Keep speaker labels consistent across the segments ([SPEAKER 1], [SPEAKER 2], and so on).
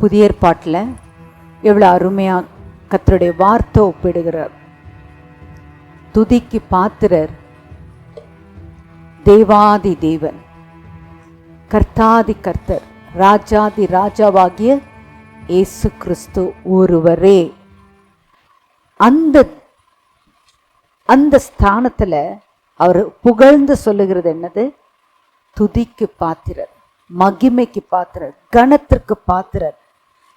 [SPEAKER 1] புதிய ஏற்பாட்டில் எவ்வளோ அருமையாக கர்த்தருடைய வார்த்தை ஒப்பிடுகிறார். துதிக்கு பாத்திரர் தேவாதி தேவன், கர்த்தாதி கர்த்தர், ராஜாதி ராஜாவாகிய இயேசு கிறிஸ்து ஒருவரே. அந்த ஸ்தானத்தில் அவர் புகழ்ந்து சொல்லுகிறது என்னது? துதிக்கு பாத்திரர், மகிமைக்கு பாத்திரர், கணத்திற்கு பாத்திரர்,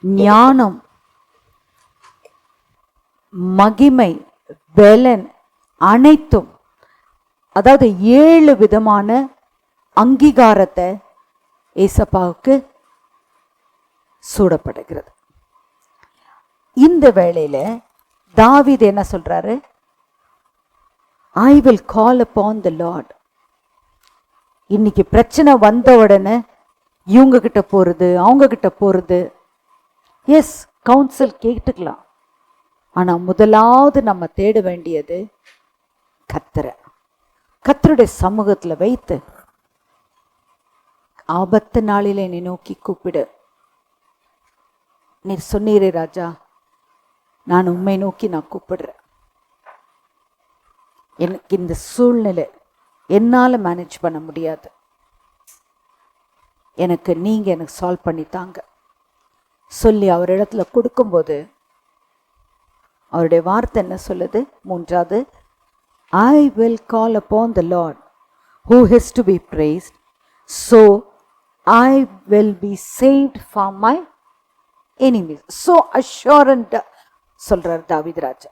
[SPEAKER 1] ஞானம், மகிமை, பலன் அனைத்தும், அதாவது 7 விதமான அங்கீகாரத்தை ஏசப்பாவுக்கு சூடப்படுகிறது. இந்த வேளையில தாவீது என்ன சொல்றாரு? I will call upon the Lord. இன்னைக்கு பிரச்சனை வந்த உடனே இவங்க கிட்ட போறது, அவங்க கிட்ட போறது, எஸ் கவுன்சில் கேட்டுக்கலாம். ஆனா முதலாவது நம்ம தேட வேண்டியது கர்த்தரை. கர்த்தருடைய சமூகத்துல வைத்து ஆபத்து நாளில் என்னை நோக்கி கூப்பிடு. நீ சொன்னீரே ராஜா, நான் உண்மை நோக்கி நான் கூப்பிடுறேன். எனக்கு இந்த சூழ்நிலை என்னால் மேனேஜ் பண்ண முடியாது, எனக்கு நீங்கள் எனக்கு சால்வ் பண்ணித்தாங்க சொல்லி அவர் இடத்துல கொடுக்கும்போது அவருடைய வார்த்தை என்ன சொல்லுது? 3வது, I will call upon the Lord who is to be praised, so I will be saved from my enemies. So assurant சொல்றார் தாவீது ராஜா,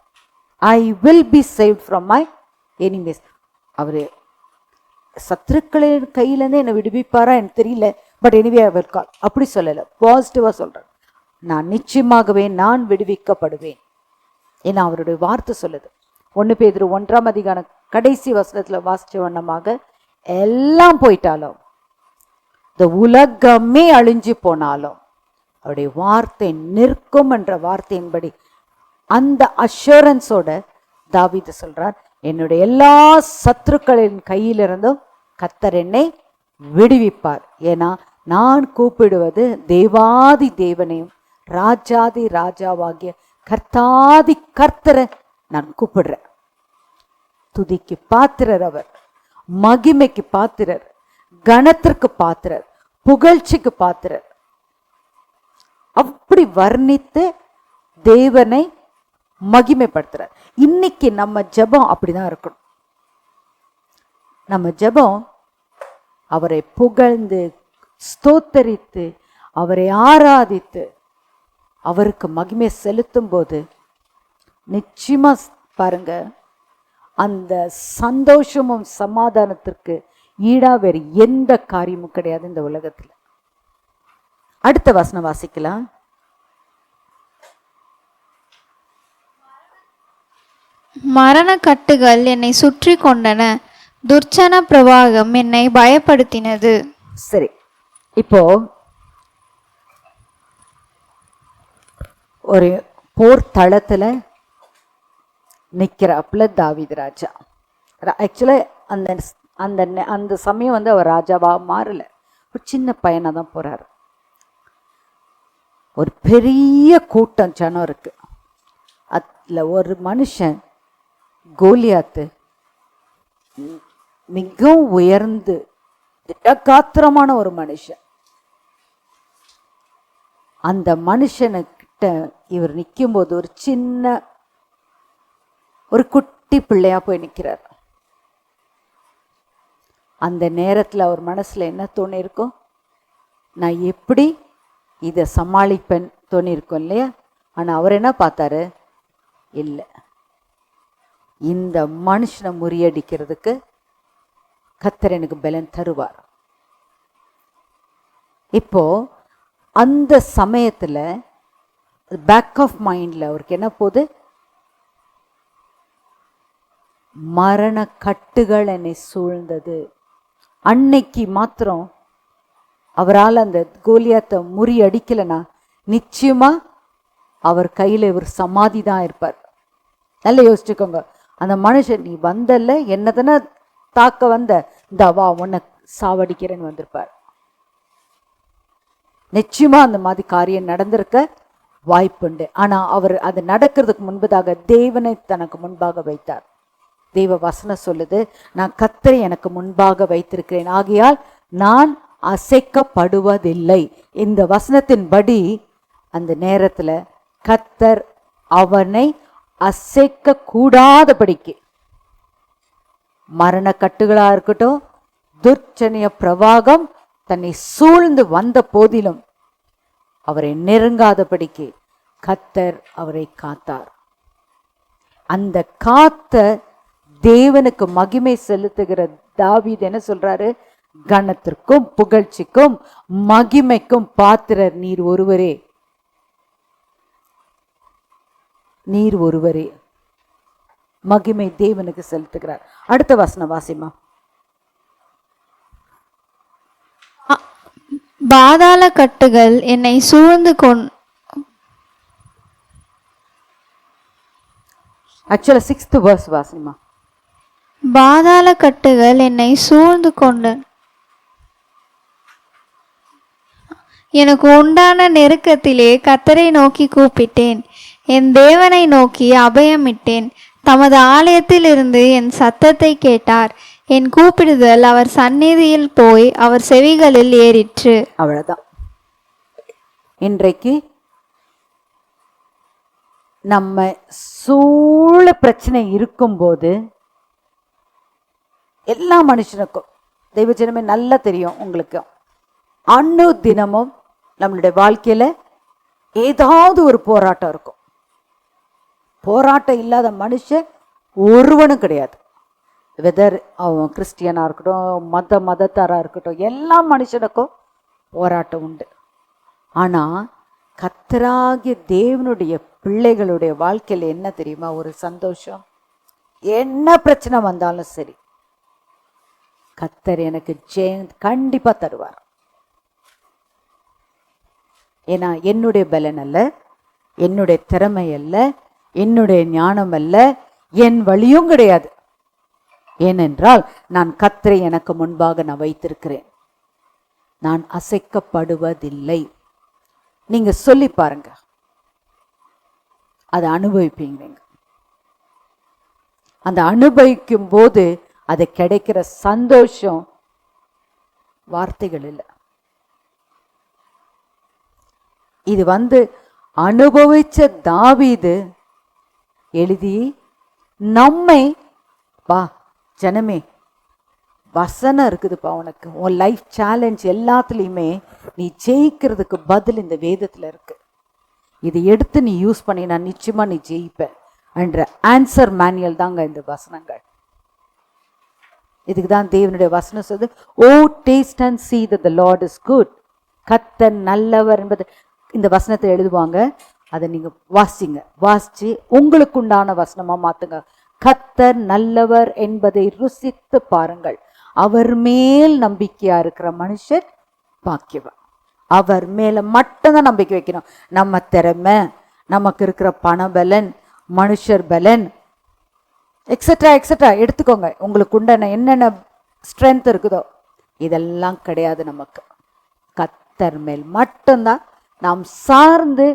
[SPEAKER 1] I will be saved from my enemies. அவரு சத்துருக்களின் கையிலேருந்து என்னை விடுவிப்பாரா எனக்கு தெரியல, but anyway I will call. அப்படி சொல்லலை, பாசிட்டிவா சொல்றார், நான் நிச்சயமாகவே நான் விடுவிக்கப்படுவேன். ஏன்னா அவருடைய வார்த்தை சொல்லுது. 1 பேதுரு 1ஆம் அதிகாரம் கடைசி வசனத்துல வாசிச்ச வண்ணமாக, எல்லாம் போயிட்டாலும், இந்த உலகமே அழிஞ்சு போனாலும் அவருடைய வார்த்தை நிற்கும் என்ற வார்த்தையின்படி அந்த அஷூரன்ஸோட தாவீது சொல்றார், என்னுடைய எல்லா சத்துருக்களின் கையிலிருந்தும் கர்த்தர் என்னை விடுவிப்பார். ஏன்னா நான் கூப்பிடுவது தேவாதி தேவனையும் ராஜாதி ராஜாவாகிய கர்த்தாதி கர்த்தரை நான் கூப்பிடுறேன். துதிக்கு பாத்திரர் அவர், மகிமைக்கு பாத்திரர், கணத்திற்கு பாத்திரர், புகழ்ச்சிக்கு பாத்திரர். அப்படி வர்ணித்து தேவனை மகிமைப்படுத்துறார். இன்னைக்கு நம்ம ஜெபம் அப்படிதான் இருக்கணும். நம்ம ஜெபம் அவரை புகழ்ந்து ஸ்தோத்தரித்து அவரை ஆராதித்து அவருக்கு மகிமை செலுத்தும் போது நிச்சயமா பாருங்க, அந்த சந்தோஷமும் சமாதானத்திற்கு ஈடா வேறு எந்த காரியமும் கிடையாது இந்த உலகத்துல. அடுத்த வசனம் வாசிக்கலாம்.
[SPEAKER 2] மரண கட்டுகள் என்னை சுற்றி கொண்டன, துர்ச்சன பிரவாகம் என்னை பயப்படுத்தினது.
[SPEAKER 1] சரி, இப்போ ஒரு போர் தளத்துல நிற்கிறாப்புல தாவீது ராஜா. ஆக்சுவலா அந்த அந்த அந்த சமயம் அவர் ராஜாவா மாறல, ஒரு சின்ன பையனா தான் போறாரு. ஒரு பெரிய கூட்டம் ஜனம் இருக்கு. அதுல ஒரு மனுஷன் கோலியாத்து, மிகவும் உயர்ந்து திடகாத்திரமான ஒரு மனுஷன். அந்த மனுஷனுக்கிட்ட இவர் நிற்கும் போது ஒரு சின்ன ஒரு குட்டி பிள்ளையா போய் நிற்கிறார். அந்த நேரத்தில் அவர் மனசுல என்ன தோணி இருக்கும்? நான் எப்படி இதை சமாளிப்பேன் தோணி இருக்கும் இல்லையா? ஆனா அவர் என்ன பார்த்தாரு? இல்லை, இந்த மனுஷனை முறியடிக்கிறதுக்கு கர்த்தர் எனக்கு பலன் தருவார். இப்போ அந்த சமயத்துல பேக் ஆஃப் மைண்ட்ல அவருக்கு என்ன போகுது? மரண கட்டுகள் என்னை சூழ்ந்தது. அன்னைக்கு மாத்திரம் அவரால் அந்த கோலியாத்தை முறியடிக்கலைன்னா நிச்சயமா அவர் கையில இவர் சமாதி தான் இருப்பார். நல்லா யோசிச்சுக்கோங்க. அந்த மனுஷன், நீ வந்தல்ல, என்னதானே தாக்க வந்த, இந்த வா உன்னை சாவடிக்கிறேன்னு வந்திருப்பார். நிச்சயமா அந்த மாதிரி காரியம் நடந்திருக்க வாய்ப்புண்டு. ஆனா அவர் அது நடக்கிறதுக்கு முன்பதாக தேவனை தனக்கு முன்பாக வைத்தார். தேவ வசனம் சொல்லுது, நான் கர்த்தரை எனக்கு முன்பாக வைத்திருக்கிறேன், ஆகையால் நான் அசைக்கப்படுவதில்லை. இந்த வசனத்தின்படி அந்த நேரத்துல கர்த்தர் அவனை அசைக்க கூடாதபடிக்கு மரண கட்டுகளா இருக்கட்டும், துர்ச்சனிய பிரவாகம் தன்னை சூழ்ந்து வந்த போதிலும் அவரை நெருங்காதபடிக்கு கர்த்தர் அவரை காத்தார். அந்த காத்த தேவனுக்கு மகிமை செலுத்துகிற தாவீது என்ன சொல்றாரு? கனத்திற்கும் புகழ்ச்சிக்கும் மகிமைக்கும் பாத்திரர் நீர் ஒருவரே, நீர் ஒருவரே. மகிமை தேவனுக்கு செலுத்துகிறார். அடுத்த வசனம் வாசிமா.
[SPEAKER 2] பாதாள கட்டுகள் என்னை சூழ்ந்து
[SPEAKER 1] ஆக்சுவலா 6th verse வாசிமா.
[SPEAKER 2] பாதாள கட்டுகள் என்னை சூழ்ந்து கொண்ட எனக்கு உண்டான நெருக்கத்திலே கர்த்தரை நோக்கி கூப்பிட்டேன், என் தேவனை நோக்கி அபயமிட்டேன். தமது ஆலயத்தில் இருந்து என் சத்தத்தை கேட்டார். என் கூப்பிடுதல் அவர் சந்நிதியில் போய் அவர் செவிகளில் ஏறிற்று.
[SPEAKER 1] அவ்வளவுதான். இன்றைக்கு நம்ம சூழ பிரச்சனை இருக்கும்போது எல்லா மனுஷனுக்கும், தெய்வஜனமே நல்லா தெரியும் உங்களுக்கு, அன்னு தினமும் நம்மளுடைய வாழ்க்கையில ஏதாவது ஒரு போராட்டம் இருக்கும். போராட்டம் இல்லாத மனுஷன் ஒருவனும் கிடையாது. வெதர் அவன் கிறிஸ்டியனா இருக்கட்டும், மதத்தாரா இருக்கட்டும், எல்லா மனுஷனுக்கும் போராட்டம் உண்டு. ஆனா கர்த்தராகிய தேவனுடைய பிள்ளைகளுடைய வாழ்க்கையில என்ன தெரியுமா ஒரு சந்தோஷம்? என்ன பிரச்சனை வந்தாலும் சரி, கர்த்தர் எனக்கு கண்டிப்பா தருவார். ஏன்னா என்னுடைய பலன் அல்ல, என்னுடைய திறமை அல்ல, என்னுடைய ஞானம் அல்ல, என் வழியும் கிடையாது. ஏனென்றால் நான் கர்த்தரை எனக்கு முன்பாக நான் வைத்திருக்கிறேன். நான் அசைக்கப்படுவதில்லை. நீங்க சொல்லி பாருங்க, அதை அனுபவிப்பீங்க. அந்த அனுபவிக்கும் போது அது கிடைக்கிற சந்தோஷம் வார்த்தைகள் இல்லை. இது அனுபவிச்ச தாவீது எழுதி நம்மை, வா ஜனமே, வசனம் இருக்குதுப்பா உனக்கு, உன் லைஃப் சேலஞ்ச் எல்லாத்துலேயுமே நீ ஜெயிக்கிறதுக்கு பதில் இந்த வேதத்தில் இருக்கு. இதை எடுத்து நீ யூஸ் பண்ணினா நிச்சயமா நீ ஜெயிப்ப என்ற ஆன்சர் மேனுவல் தாங்க இந்த வசனங்கள். இதுக்கு தான் தேவனுடைய வசனம் சொல்லுது, oh taste and see that the Lord is good. கர்த்தர் நல்லவர் என்பது இந்த வசனத்தை எழுதுவாங்க. அதை நீங்க வாசிங்க, வாசிச்சு உங்களுக்கு உண்டான வசனமா மாத்துங்க. கர்த்தர் நல்லவர் என்பதை ருசித்து பாருங்கள். அவர் மேல் நம்பிக்கையா இருக்கிற மனுஷர் பாக்கியவன். அவர் மேல மட்டும்தான் நம்பிக்கை வைக்கணும். நம்ம திறமை, நமக்கு இருக்கிற பணபலன், மனுஷர் பலன், எக்ஸெட்ரா எக்ஸெட்ரா எடுத்துக்கோங்க. உங்களுக்கு உண்டான என்னென்ன ஸ்ட்ரென்த் இருக்குதோ இதெல்லாம் கிடையாது. நமக்கு கர்த்தர் மேல் மட்டும்தான் நாம் சார்ந்து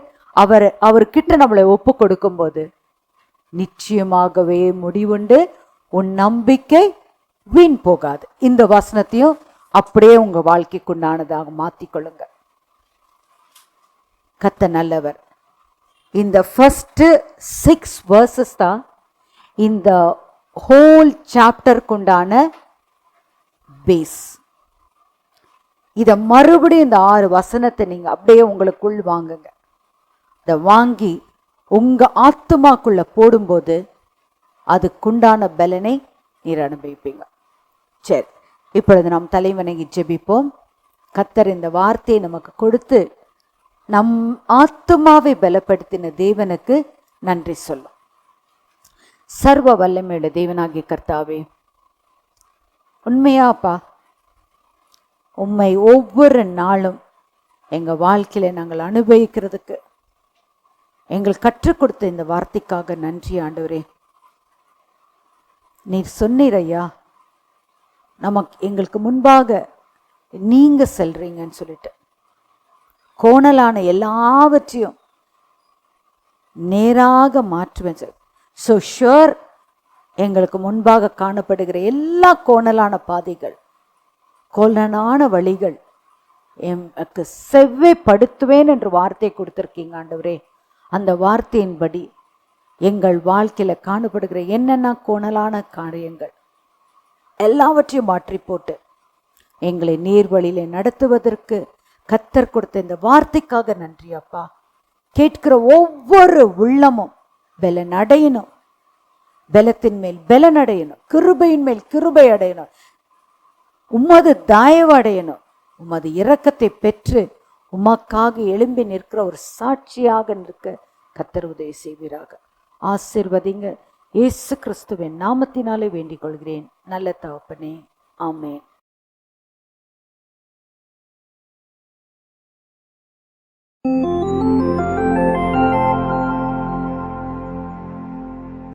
[SPEAKER 1] அவர்கிட்ட நம்மளை ஒப்பு கொடுக்கும் போது நிச்சயமாகவே முடிவுண்டு. உன் நம்பிக்கை வீண் போகாது. இந்த வசனத்தையும் அப்படியே உங்க வாழ்க்கைக்குண்டானதாக மாத்திக்கொள்ளுங்க. கர்த்தர் நல்லவர். இந்த ஃபர்ஸ்ட் 6 verses தான் இந்த ஹோல் சாப்டருக்குண்டான பேஸ். இதை மறுபடியும் இந்த 6 வசனத்தை நீங்க அப்படியே உங்களுக்குள் வாங்குங்க. இதை வாங்கி உங்க ஆத்துமாக்குள்ள போடும்போது அதுக்குண்டான பலனை நீர் அனுபவிப்பீங்க. சரி, இப்பொழுது நாம் தலைவணங்கி ஜெபிப்போம். கர்த்தர் இந்த வார்த்தையை நமக்கு கொடுத்து நம் ஆத்துமாவை பலப்படுத்தின தேவனுக்கு நன்றி சொல்லும். சர்வ வல்லமையுள்ள தேவனாகிய கர்த்தாவே, உண்மையாப்பா, உம்மை ஒவ்வொரு நாளும் எங்க வாழ்க்கையில நாங்கள் அனுபவிக்கிறதுக்கு எங்கள் கற்றுக் கொடுத்த இந்த வார்த்தைக்காக நன்றி ஆண்டவரே. நீர் சொன்னீர் ஐயா, எங்களுக்கு முன்பாக நீங்க செல்றீங்கன்னு சொல்லிட்டு கோணலான எல்லாவற்றையும் நேராக மாற்றுவேன் சார். ஸோ ஷுர், எங்களுக்கு முன்பாக காணப்படுகிற எல்லா கோணலான பாதைகள், கோணலான வழிகள் எனக்கு செவ்வைப்படுத்துவேன் என்று வார்த்தை கொடுத்துருக்கீங்க ஆண்டவரே. அந்த வார்த்தையின்படி எங்கள் வாழ்க்கையில காணப்படுகிற என்னென்ன கோணலான காரியங்கள் எல்லாவற்றையும் மாற்றி போட்டு எங்களை நீர்வழியில நடத்துவதற்கு கர்த்தர் கொடுத்த இந்த வார்த்தைக்காக நன்றி அப்பா. கேட்கிற ஒவ்வொரு உள்ளமும் பலன் அடையணும், பலத்தின் மேல் பலன் அடையணும், கிருபையின் மேல் கிருபை அடையணும், உமது தயவு அடையணும், உமது இரக்கத்தை பெற்று உமக்காக எழும்பி நிற்கிற ஒரு சாட்சியாக நிற்க கர்த்தர் உதவி செய்வீராக. ஆசீர்வதிங்க. இயேசு கிறிஸ்துவின் நாமத்தினாலே வேண்டிக் கொள்கிறேன் நல்ல தகப்பனே, ஆமென்.